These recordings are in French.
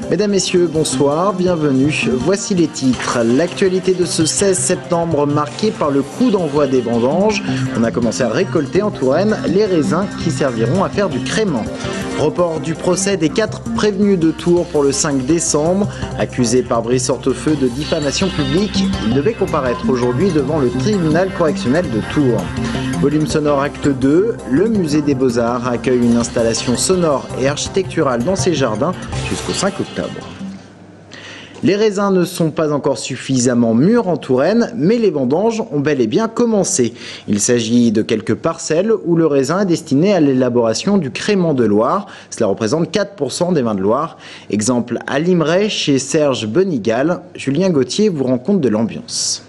Mesdames, Messieurs, bonsoir, bienvenue. Voici les titres. L'actualité de ce 16 septembre marquée par le coup d'envoi des vendanges. On a commencé à récolter en Touraine les raisins qui serviront à faire du crément. Report du procès des 4 prévenus de Tours pour le 5 décembre. Accusés par Brice Hortefeux de diffamation publique, ils devaient comparaître aujourd'hui devant le tribunal correctionnel de Tours. Volume sonore acte 2, le musée des Beaux-Arts accueille une installation sonore et architecturale dans ses jardins jusqu'au 5 octobre. Les raisins ne sont pas encore suffisamment mûrs en Touraine, mais les vendanges ont bel et bien commencé. Il s'agit de quelques parcelles où le raisin est destiné à l'élaboration du crément de Loire. Cela représente 4% des vins de Loire. Exemple à Limeray, chez Serge Benigal. Julien Gauthier vous rend compte de l'ambiance.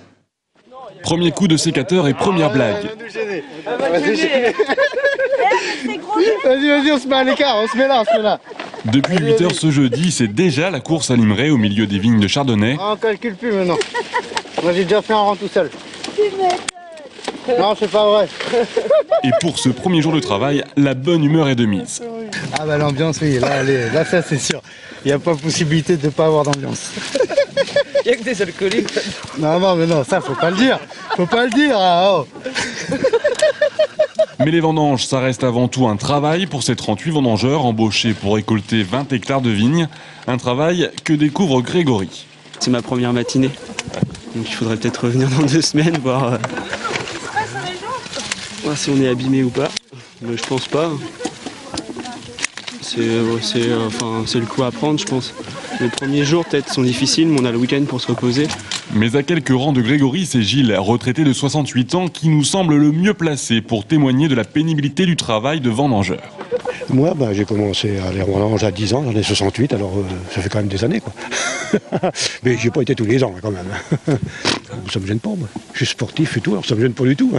Premier coup de sécateur et première blague. Vas-y, on se met à l'écart, on se met là. Depuis 8 h ce jeudi, c'est déjà la course à Limeray au milieu des vignes de Chardonnay. On calcule plus maintenant. Moi j'ai déjà fait un rang tout seul. Non, c'est pas vrai. Et pour ce premier jour de travail, la bonne humeur est de mise. Ah bah l'ambiance, oui, là ça c'est sûr. Il n'y a pas possibilité de ne pas avoir d'ambiance. Il n'y a que des alcooliques. Non, mais non, ça faut pas le dire. Faut pas le dire. Ah, oh. Mais les vendanges, ça reste avant tout un travail pour ces 38 vendangeurs embauchés pour récolter 20 hectares de vignes. Un travail que découvre Grégory. C'est ma première matinée. Donc il faudrait peut-être revenir dans 2 semaines, voir si on est abîmé ou pas. Mais je pense pas. C'est le coup à prendre, je pense. Les premiers jours peut-être sont difficiles, mais on a le week-end pour se reposer. Mais à quelques rangs de Grégory, c'est Gilles, retraité de 68 ans, qui nous semble le mieux placé pour témoigner de la pénibilité du travail de vendangeur. Moi, j'ai commencé à les vendanges à 10 ans, j'en ai 68, alors ça fait quand même des années, quoi. Mais j'ai pas été tous les ans, quand même. Ça me gêne pas, moi. Je suis sportif et tout, alors ça me gêne pas du tout.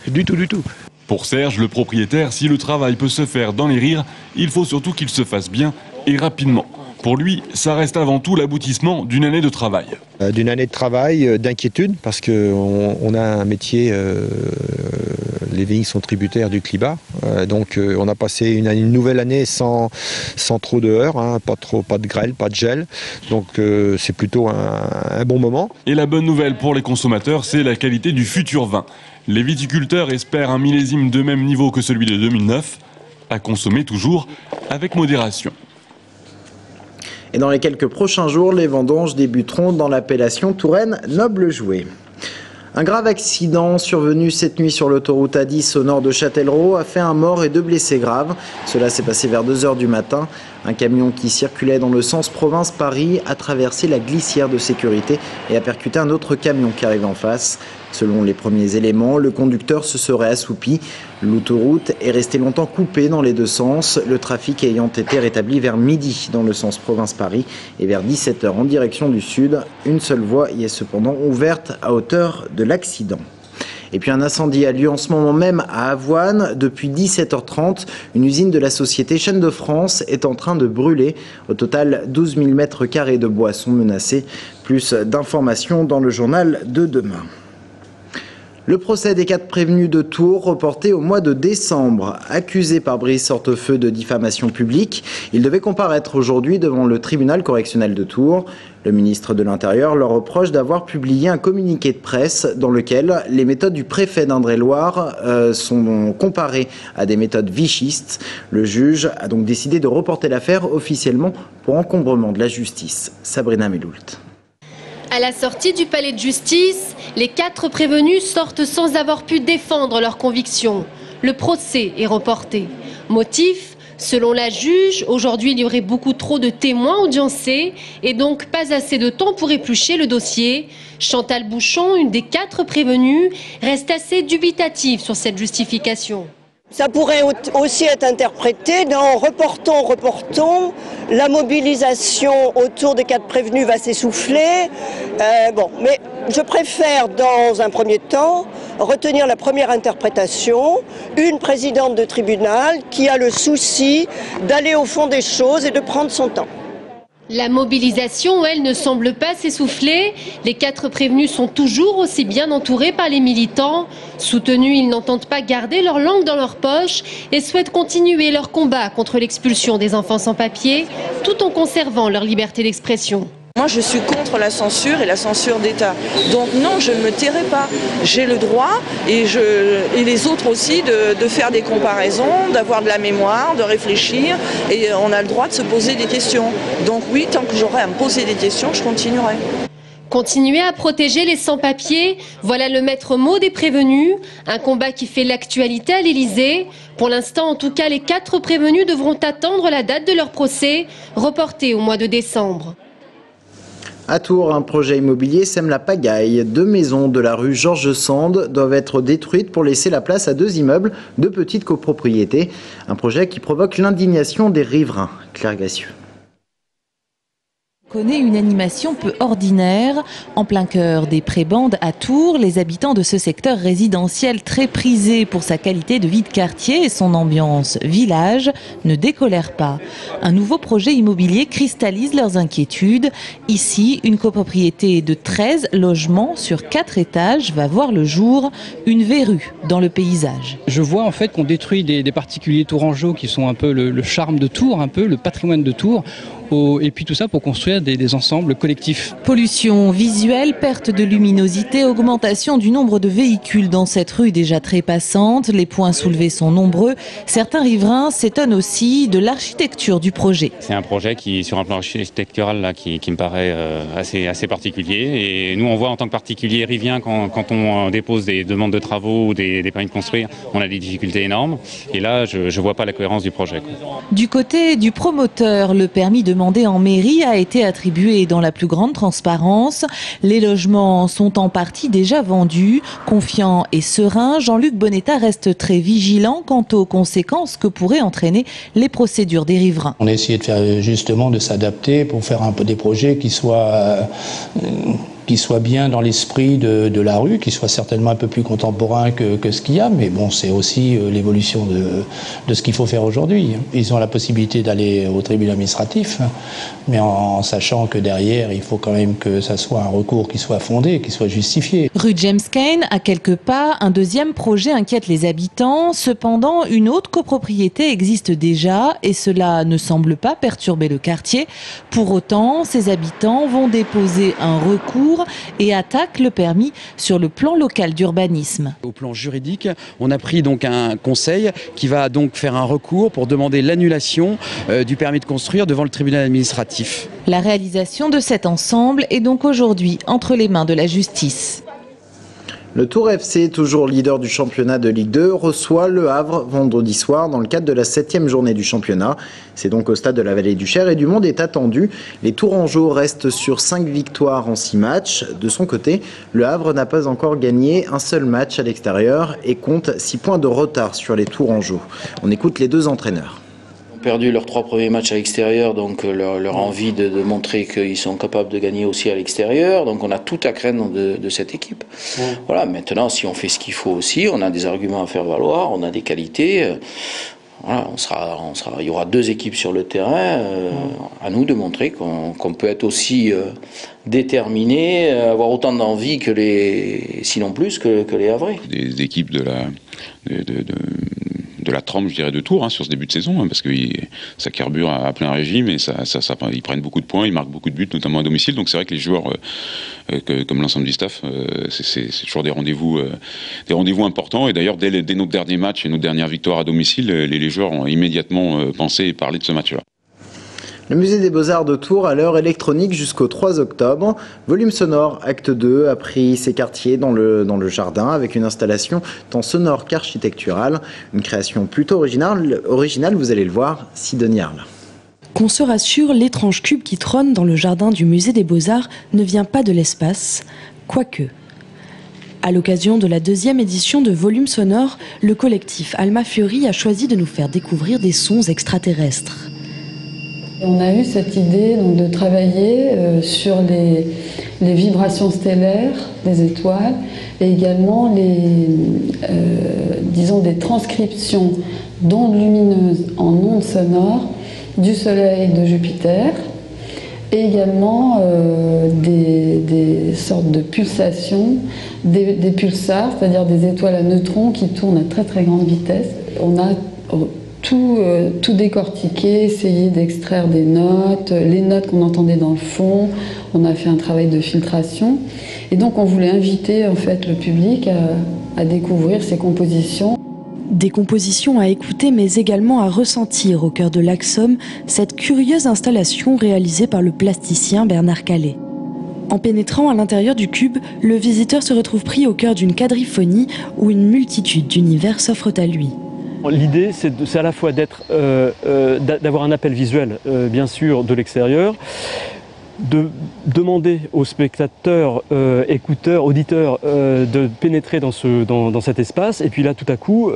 Du tout. Pour Serge, le propriétaire, si le travail peut se faire dans les rires, il faut surtout qu'il se fasse bien et rapidement. Pour lui, ça reste avant tout l'aboutissement d'une année de travail. D'une année de travail, d'inquiétude, parce qu'on a un métier, les vignes sont tributaires du climat. Donc on a passé une nouvelle année sans trop de heurts, hein, pas de grêle, pas de gel. Donc c'est plutôt un bon moment. Et la bonne nouvelle pour les consommateurs, c'est la qualité du futur vin. Les viticulteurs espèrent un millésime de même niveau que celui de 2009, à consommer toujours avec modération. Et dans les quelques prochains jours, les vendanges débuteront dans l'appellation Touraine Noble Jouet. Un grave accident survenu cette nuit sur l'autoroute A10 au nord de Châtellerault a fait un mort et 2 blessés graves. Cela s'est passé vers 2 h du matin. Un camion qui circulait dans le sens province-Paris a traversé la glissière de sécurité et a percuté un autre camion qui arrivait en face. Selon les premiers éléments, le conducteur se serait assoupi. L'autoroute est restée longtemps coupée dans les 2 sens, le trafic ayant été rétabli vers midi dans le sens province-Paris et vers 17 h en direction du sud. Une seule voie y est cependant ouverte à hauteur de l'accident. Et puis un incendie a lieu en ce moment même à Avoine. Depuis 17 h 30, une usine de la société Chaîne de France est en train de brûler. Au total, 12 000 m² de bois sont menacés. Plus d'informations dans le journal de demain. Le procès des 4 prévenus de Tours reporté au mois de décembre. Accusés par Brice Hortefeux de diffamation publique, ils devaient comparaître aujourd'hui devant le tribunal correctionnel de Tours. Le ministre de l'Intérieur leur reproche d'avoir publié un communiqué de presse dans lequel les méthodes du préfet d'Indre-et-Loire sont comparées à des méthodes vichistes. Le juge a donc décidé de reporter l'affaire officiellement pour encombrement de la justice. Sabrina Meloult. À la sortie du palais de justice, les 4 prévenus sortent sans avoir pu défendre leurs convictions. Le procès est reporté. Motif ? Selon la juge, aujourd'hui il y aurait beaucoup trop de témoins audiencés et donc pas assez de temps pour éplucher le dossier. Chantal Bouchon, une des 4 prévenues, reste assez dubitative sur cette justification. Ça pourrait aussi être interprété dans reportons, la mobilisation autour des 4 prévenus va s'essouffler. Mais je préfère dans un premier temps retenir la première interprétation, une présidente de tribunal qui a le souci d'aller au fond des choses et de prendre son temps. La mobilisation, elle, ne semble pas s'essouffler. Les 4 prévenus sont toujours aussi bien entourés par les militants. Soutenus, ils n'entendent pas garder leur langue dans leur poche et souhaitent continuer leur combat contre l'expulsion des enfants sans papier, tout en conservant leur liberté d'expression. Moi, je suis contre la censure et la censure d'État. Donc non, je ne me tairai pas. J'ai le droit, et les autres aussi, de faire des comparaisons, d'avoir de la mémoire, de réfléchir. Et on a le droit de se poser des questions. Donc oui, tant que j'aurai à me poser des questions, je continuerai. Continuer à protéger les sans-papiers, voilà le maître mot des prévenus. Un combat qui fait l'actualité à l'Élysée. Pour l'instant, en tout cas, les 4 prévenus devront attendre la date de leur procès, reportée au mois de décembre. À Tours, un projet immobilier sème la pagaille. 2 maisons de la rue Georges Sand doivent être détruites pour laisser la place à 2 immeubles de petite copropriété. Un projet qui provoque l'indignation des riverains. Claire Gassieux. Connaît une animation peu ordinaire. En plein cœur des prébendes à Tours, les habitants de ce secteur résidentiel très prisé pour sa qualité de vie de quartier et son ambiance village ne décolèrent pas. Un nouveau projet immobilier cristallise leurs inquiétudes. Ici, une copropriété de 13 logements sur 4 étages va voir le jour, une verrue dans le paysage. Je vois en fait qu'on détruit des particuliers tourangeaux qui sont un peu le charme de Tours, un peu le patrimoine de Tours. Et puis tout ça pour construire des ensembles collectifs. Pollution visuelle, perte de luminosité, augmentation du nombre de véhicules dans cette rue déjà très passante. Les points soulevés sont nombreux. Certains riverains s'étonnent aussi de l'architecture du projet. C'est un projet qui, sur un plan architectural, là, qui me paraît assez particulier. Et nous, on voit en tant que particulier rivien, quand on dépose des demandes de travaux ou des permis de construire, on a des difficultés énormes. Et là, je ne vois pas la cohérence du projet. Du côté du promoteur, le permis demandé en mairie a été attribué dans la plus grande transparence. Les logements sont en partie déjà vendus. Confiant et serein, Jean-Luc Bonetta reste très vigilant quant aux conséquences que pourraient entraîner les procédures des riverains. On a essayé de faire justement de s'adapter pour faire un peu des projets qui soient bien dans l'esprit de la rue, qui soient certainement un peu plus contemporains que ce qu'il y a, mais bon, c'est aussi l'évolution de ce qu'il faut faire aujourd'hui. Ils ont la possibilité d'aller au tribunal administratif, mais en sachant que derrière, il faut quand même que ça soit un recours qui soit fondé, qui soit justifié. Rue James Cain, à quelques pas, un deuxième projet inquiète les habitants. Cependant, une autre copropriété existe déjà et cela ne semble pas perturber le quartier. Pour autant, ces habitants vont déposer un recours et attaque le permis sur le plan local d'urbanisme. Au plan juridique, on a pris donc un conseil qui va donc faire un recours pour demander l'annulation du permis de construire devant le tribunal administratif. La réalisation de cet ensemble est donc aujourd'hui entre les mains de la justice. Le Tours FC, toujours leader du championnat de Ligue 2, reçoit Le Havre vendredi soir dans le cadre de la 7e journée du championnat. C'est donc au stade de la Vallée du Cher et du monde est attendu. Les Tourangeaux restent sur 5 victoires en 6 matchs. De son côté, Le Havre n'a pas encore gagné un seul match à l'extérieur et compte 6 points de retard sur les Tourangeaux. On écoute les 2 entraîneurs. Perdu leurs 3 premiers matchs à l'extérieur, donc leur envie de montrer qu'ils sont capables de gagner aussi à l'extérieur. Donc on a tout à craindre de cette équipe. Ouais. Voilà, maintenant si on fait ce qu'il faut aussi, on a des arguments à faire valoir, on a des qualités. Voilà, il y aura 2 équipes sur le terrain. À nous de montrer qu'on peut être aussi déterminé, avoir autant d'envie que sinon plus que les Havrais. Des équipes de la trempe, je dirais, de Tours sur ce début de saison, parce que ça carbure à plein régime et ils prennent beaucoup de points, ils marquent beaucoup de buts, notamment à domicile. Donc c'est vrai que les joueurs, comme l'ensemble du staff, c'est toujours des rendez-vous importants. Et d'ailleurs, dès notre dernier match et notre dernière victoire à domicile, les joueurs ont immédiatement pensé et parlé de ce match-là. Le musée des Beaux-Arts de Tours à l'heure électronique jusqu'au 3 octobre. Volume sonore, acte 2, a pris ses quartiers dans le jardin avec une installation tant sonore qu'architecturale. Une création plutôt originale, vous allez le voir, Sidonie Arle. Qu'on se rassure, l'étrange cube qui trône dans le jardin du musée des Beaux-Arts ne vient pas de l'espace, quoique. À l'occasion de la 2e édition de Volume sonore, le collectif Alma Fiori a choisi de nous faire découvrir des sons extraterrestres. On a eu cette idée donc, de travailler sur les vibrations stellaires des étoiles et également des transcriptions d'ondes lumineuses en ondes sonores du Soleil et de Jupiter et également des sortes de pulsations, des pulsars, c'est-à-dire des étoiles à neutrons qui tournent à très très grande vitesse. On a tout décortiqué, essayé d'extraire des notes, les notes qu'on entendait dans le fond. On a fait un travail de filtration et donc on voulait inviter en fait le public à découvrir ces compositions. Des compositions à écouter mais également à ressentir au cœur de l'Axum, cette curieuse installation réalisée par le plasticien Bernard Calais. En pénétrant à l'intérieur du cube, le visiteur se retrouve pris au cœur d'une quadriphonie où une multitude d'univers s'offrent à lui. L'idée, c'est à la fois d'avoir un appel visuel, bien sûr, de l'extérieur, de demander aux spectateurs, écouteurs, auditeurs de pénétrer dans cet espace. Et puis là, tout à coup,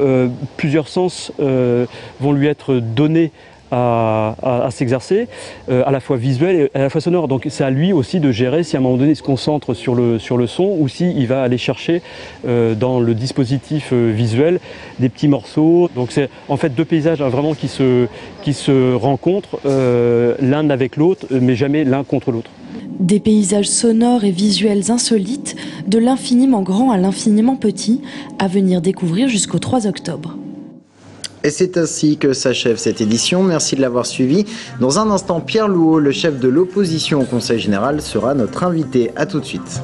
plusieurs sens vont lui être donnés à s'exercer, à la fois visuel et à la fois sonore. Donc c'est à lui aussi de gérer si à un moment donné il se concentre sur le son ou s'il va aller chercher dans le dispositif visuel des petits morceaux. Donc c'est en fait deux paysages vraiment qui se rencontrent l'un avec l'autre, mais jamais l'un contre l'autre. Des paysages sonores et visuels insolites, de l'infiniment grand à l'infiniment petit, à venir découvrir jusqu'au 3 octobre. Et c'est ainsi que s'achève cette édition. Merci de l'avoir suivi. Dans un instant, Pierre Louot, le chef de l'opposition au Conseil général, sera notre invité. À tout de suite.